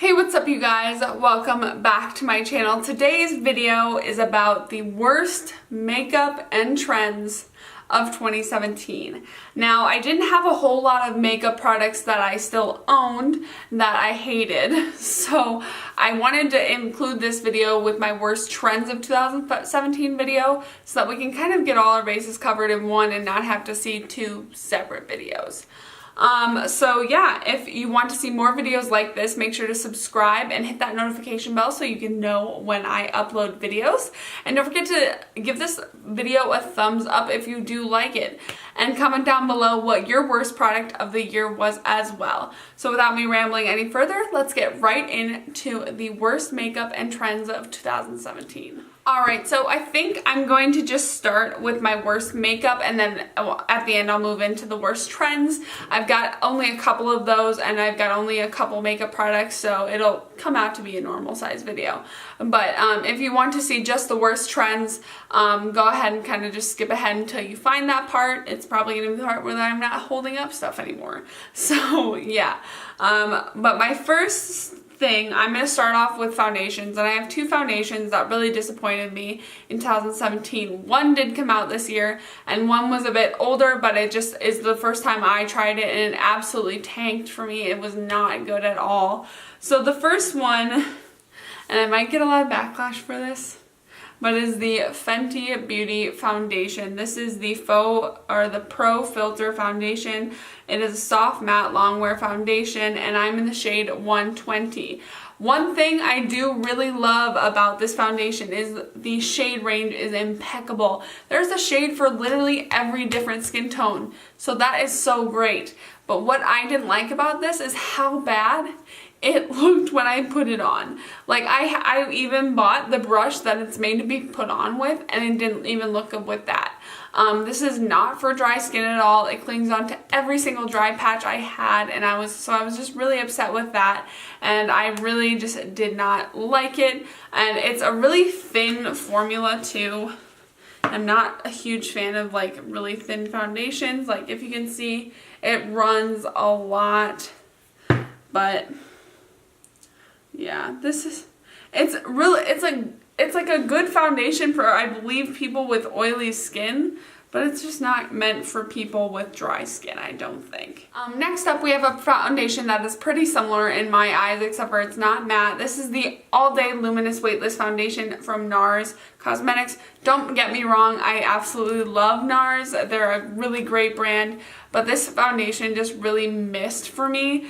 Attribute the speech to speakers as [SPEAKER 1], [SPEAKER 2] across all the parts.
[SPEAKER 1] Hey, what's up you guys? Welcome back to my channel. Today's video is about the worst makeup and trends of 2017. Now, I didn't have a whole lot of makeup products that I still owned that I hated, so I wanted to include this video with my worst trends of 2017 video so that we can kind of get all our bases covered in one and not have to see two separate videos. So yeah, if you want to see more videos like this, make sure to subscribe and hit that notification bell so you can know when I upload videos. And don't forget to give this video a thumbs up if you do like it. And comment down below what your worst product of the year was as well. So without me rambling any further, let's get right into the worst makeup and trends of 2017. Alright, so I think I'm going to just start with my worst makeup and then at the end I'll move into the worst trends. I've got only a couple of those and I've got only a couple makeup products, so it'll come out to be a normal size video. But if you want to see just the worst trends, go ahead and kind of just skip ahead until you find that part. It's probably going to be the part where I'm not holding up stuff anymore. So yeah, but my first thing, I'm going to start off with foundations, and I have two foundations that really disappointed me in 2017. One did come out this year and one was a bit older, but it just is the first time I tried it and it absolutely tanked for me. It was not good at all. So the first one, and I might get a lot of backlash for this, but is the Fenty Beauty foundation. This is the Pro Filter foundation. It is a soft matte longwear foundation and I'm in the shade 120. One thing I do really love about this foundation is the shade range is impeccable. There's a shade for literally every different skin tone, so that is so great. But what I didn't like about this is how bad it looked when I put it on. Like I even bought the brush that it's made to be put on with and it didn't even look good with that. This is not for dry skin at all. It clings onto every single dry patch I had and I was just really upset with that, and I really just did not like it. And it's a really thin formula too. I'm not a huge fan of like really thin foundations. Like if you can see, it runs a lot, but yeah, it's like a good foundation for, I believe, people with oily skin, but it's just not meant for people with dry skin, I don't think. Next up, we have a foundation that is pretty similar in my eyes, except for it's not matte. This is the All Day Luminous Weightless Foundation from NARS Cosmetics. Don't get me wrong, I absolutely love NARS. They're a really great brand, but this foundation just really missed for me.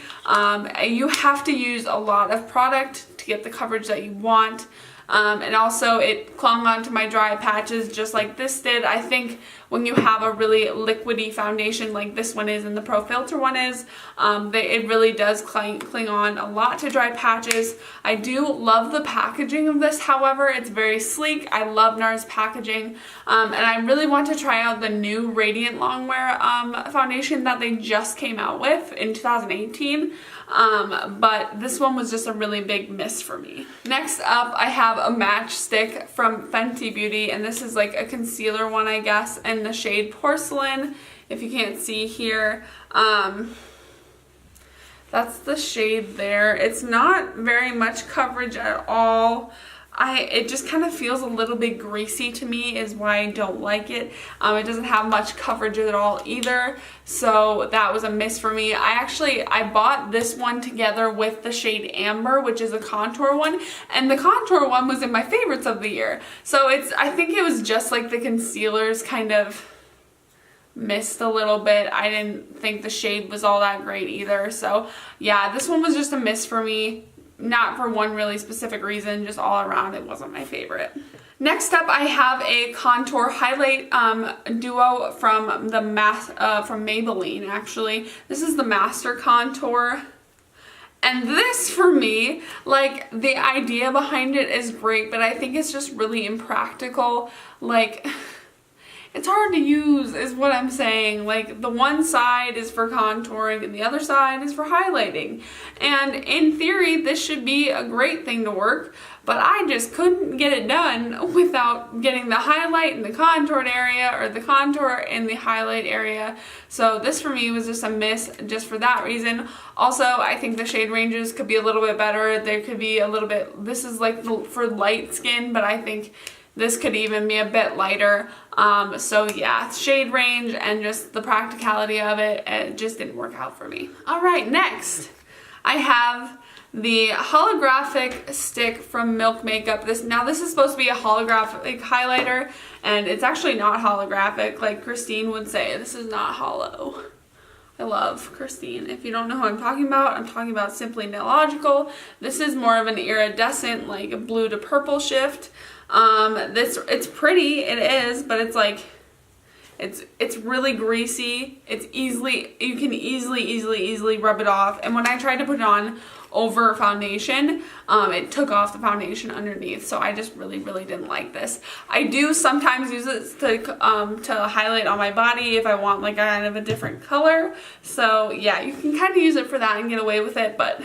[SPEAKER 1] You have to use a lot of product to get the coverage that you want. And also it clung onto my dry patches just like this did. I think when you have a really liquidy foundation like this one is and the Pro Filter one is, it really does cling on a lot to dry patches. I do love the packaging of this, however, it's very sleek. I love NARS packaging, and I really want to try out the new Radiant Longwear foundation that they just came out with in 2018. But this one was just a really big miss for me. Next up, I have a matchstick from Fenty Beauty, and this is like a concealer one, I guess, in the shade Porcelain. If you can't see here, that's the shade there. It's not very much coverage at all. It just kind of feels a little bit greasy to me is why I don't like it. It doesn't have much coverage at all either, so that was a miss for me. I bought this one together with the shade Amber, which is a contour one, and the contour one was in my favorites of the year. So I think it was just like the concealers kind of missed a little bit. I didn't think the shade was all that great either. So yeah, this one was just a miss for me. Not for one really specific reason, just all around it wasn't my favorite. Next up, I have a contour highlight duo from from Maybelline, actually. This is the Master Contour. And this, for me, like, the idea behind it is great, but I think it's just really impractical. Like, it's hard to use is what I'm saying. Like the one side is for contouring and the other side is for highlighting. And in theory, this should be a great thing to work, but I just couldn't get it done without getting the highlight in the contoured area or the contour in the highlight area. So this for me was just a miss just for that reason. Also, I think the shade ranges could be a little bit better. There could be a little bit, this is like for light skin, but I think this could even be a bit lighter. So yeah, shade range and just the practicality of it just didn't work out for me. All right, next I have the holographic stick from Milk Makeup. This is supposed to be a holographic highlighter, and it's actually not holographic. Like Christine would say, this is not hollow. I love Christine. If you don't know who I'm talking about Simply Nailogical. This is more of an iridescent, like a blue to purple shift. It's pretty, it is, but it's like, it's really greasy. You can easily rub it off. And when I tried to put it on over foundation, it took off the foundation underneath. So I just really didn't like this. I do sometimes use it to highlight on my body if I want like kind of a different color. So yeah, you can kind of use it for that and get away with it, but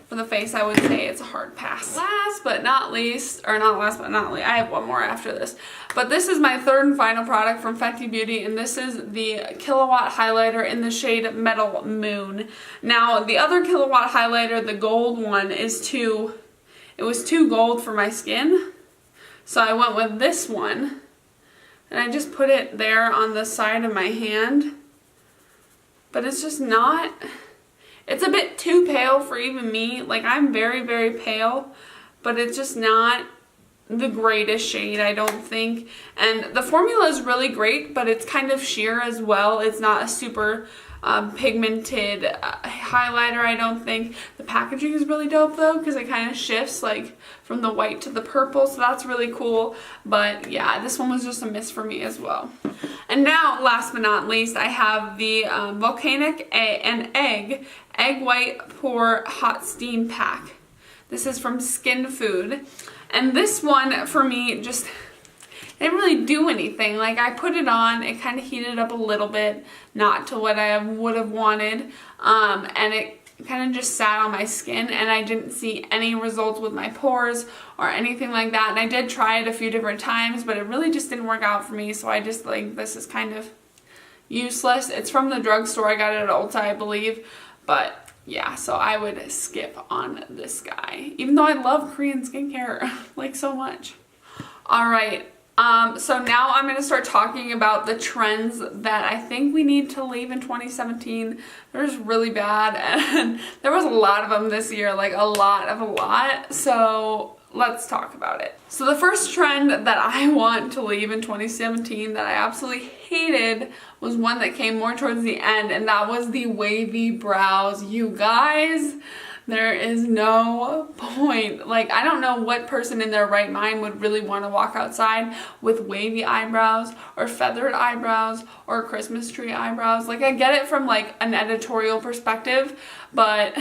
[SPEAKER 1] for the face, I would say it's a hard pass. Last but not least, I have one more after this. But this is my third and final product from Fenty Beauty, and this is the Killawatt highlighter in the shade Metal Moon. Now, the other Killawatt highlighter, the gold one, it was too gold for my skin. So I went with this one, and I just put it there on the side of my hand. But it's just not... It's a bit too pale for even me. Like, I'm very pale, but it's just not the greatest shade, I don't think. And the formula is really great, but it's kind of sheer as well. It's not a super pigmented highlighter, I don't think. The packaging is really dope though, because it kind of shifts like from the white to the purple, so that's really cool. But yeah, this one was just a miss for me as well. And now, last but not least, I have the Volcanic Egg White Pore Hot Steam Pack. This is from Skin Food. And this one, for me, just didn't really do anything. Like, I put it on, it kind of heated up a little bit, not to what I would have wanted, and it kind of just sat on my skin, and I didn't see any results with my pores or anything like that. And I did try it a few different times, but it really just didn't work out for me, so I just like, this is kind of useless. It's from the drugstore. I got it at Ulta, I believe, but yeah, so I would skip on this guy, even though I love Korean skincare like so much. All right, so now I'm going to start talking about the trends that I think we need to leave in 2017. They're just really bad, and there was a lot of them this year, like a lot. So let's talk about it. So the first trend that I want to leave in 2017 that I absolutely hated was one that came more towards the end, and that was the wavy brows. You guys, there is no point. Like, I don't know what person in their right mind would really want to walk outside with wavy eyebrows or feathered eyebrows or Christmas tree eyebrows. Like, I get it from like an editorial perspective, but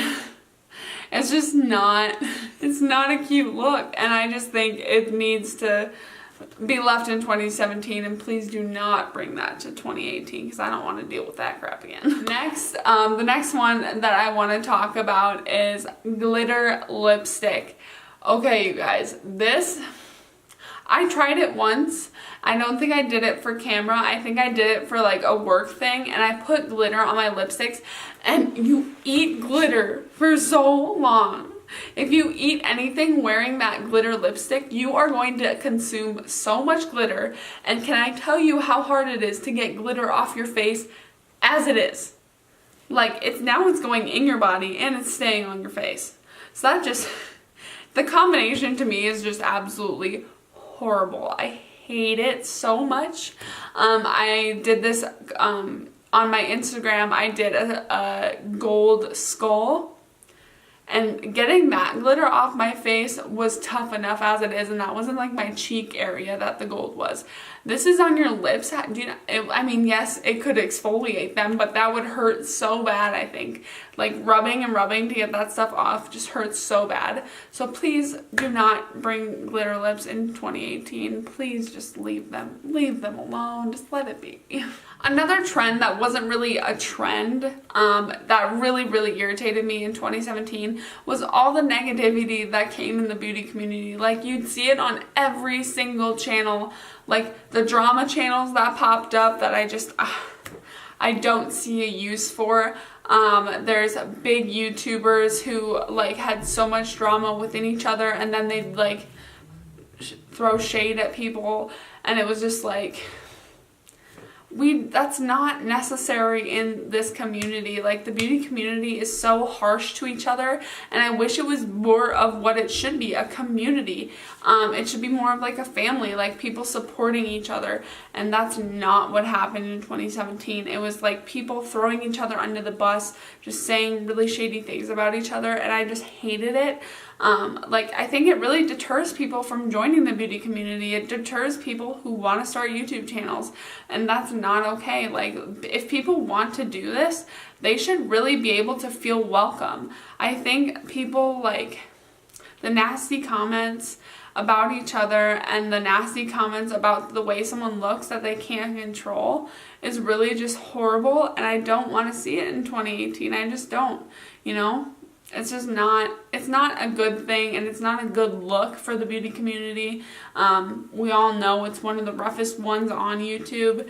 [SPEAKER 1] it's just not, it's not a cute look, and I just think it needs to be left in 2017, and please do not bring that to 2018 because I don't want to deal with that crap again. Next, the next one that I want to talk about is glitter lipstick. Okay, you guys, this, I tried it once. I don't think I did it for camera. I think I did it for like a work thing, and I put glitter on my lipsticks, and you eat glitter for so long. If you eat anything wearing that glitter lipstick, you are going to consume so much glitter. And can I tell you how hard it is to get glitter off your face as it is? Like, it's going in your body and it's staying on your face. So that just, the combination to me is just absolutely horrible. I hate it so much. I did this on my Instagram. I did a gold skull. And and getting that glitter off my face was tough enough as it is, and that wasn't like my cheek area that the gold was. This is on your lips. Do you know, I mean, yes, it could exfoliate them, but that would hurt so bad, I think. Like rubbing and rubbing to get that stuff off just hurts so bad. So please do not bring glitter lips in 2018. Please just leave them alone. Just let it be. Another trend that wasn't really a trend that really irritated me in 2017 was all the negativity that came in the beauty community. Like, you'd see it on every single channel, like the drama channels that popped up that I don't see a use for. There's big YouTubers who like had so much drama within each other, and then they'd like throw shade at people, and it was just like, that's not necessary in this community. Like, the beauty community is so harsh to each other, and I wish it was more of what it should be, a community. It should be more of like a family, like people supporting each other, and that's not what happened in 2017. It was like people throwing each other under the bus, just saying really shady things about each other, and I just hated it. Like, I think it really deters people from joining the beauty community. It deters people who want to start YouTube channels, and that's not okay. Like, if people want to do this, they should really be able to feel welcome. I think people, like, the nasty comments about each other and the nasty comments about the way someone looks that they can't control is really just horrible, and I don't want to see it in 2018. I just don't, you know? It's just not, it's not a good thing, and it's not a good look for the beauty community. We all know it's one of the roughest ones on YouTube,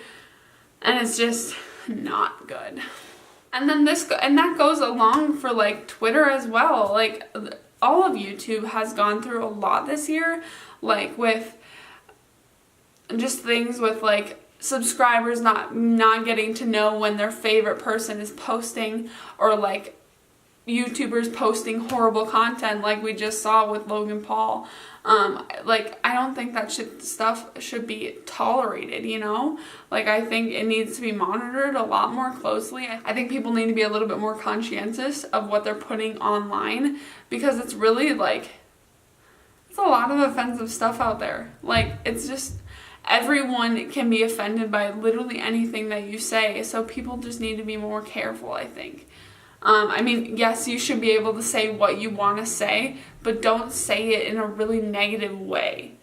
[SPEAKER 1] and it's just not good. And then that goes along for like Twitter as well. Like, all of YouTube has gone through a lot this year, like with just things with like subscribers not getting to know when their favorite person is posting, or like YouTubers posting horrible content like we just saw with Logan Paul. Like, I don't think that stuff should be tolerated, you know? Like, I think it needs to be monitored a lot more closely. I think people need to be a little bit more conscientious of what they're putting online, because it's really like, it's a lot of offensive stuff out there. Like, it's just, everyone can be offended by literally anything that you say, so people just need to be more careful, I think. I mean, yes, you should be able to say what you want to say, but don't say it in a really negative way.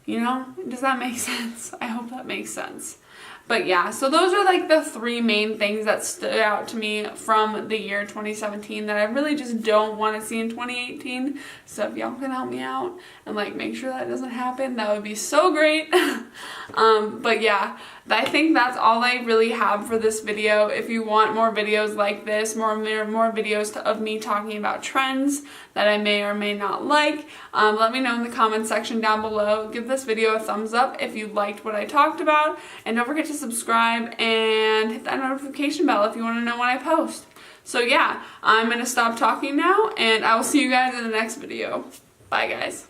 [SPEAKER 1] You know? Does that make sense? I hope that makes sense. But yeah, so those are like the three main things that stood out to me from the year 2017 that I really just don't want to see in 2018. So if y'all can help me out and like make sure that doesn't happen, that would be so great. But yeah, I think that's all I really have for this video. If you want more videos like this, more videos of me talking about trends that I may or may not like, let me know in the comment section down below. Give this video a thumbs up if you liked what I talked about, and don't forget to subscribe and hit that notification bell if you want to know when I post. So yeah, I'm going to stop talking now, and I will see you guys in the next video. Bye, guys.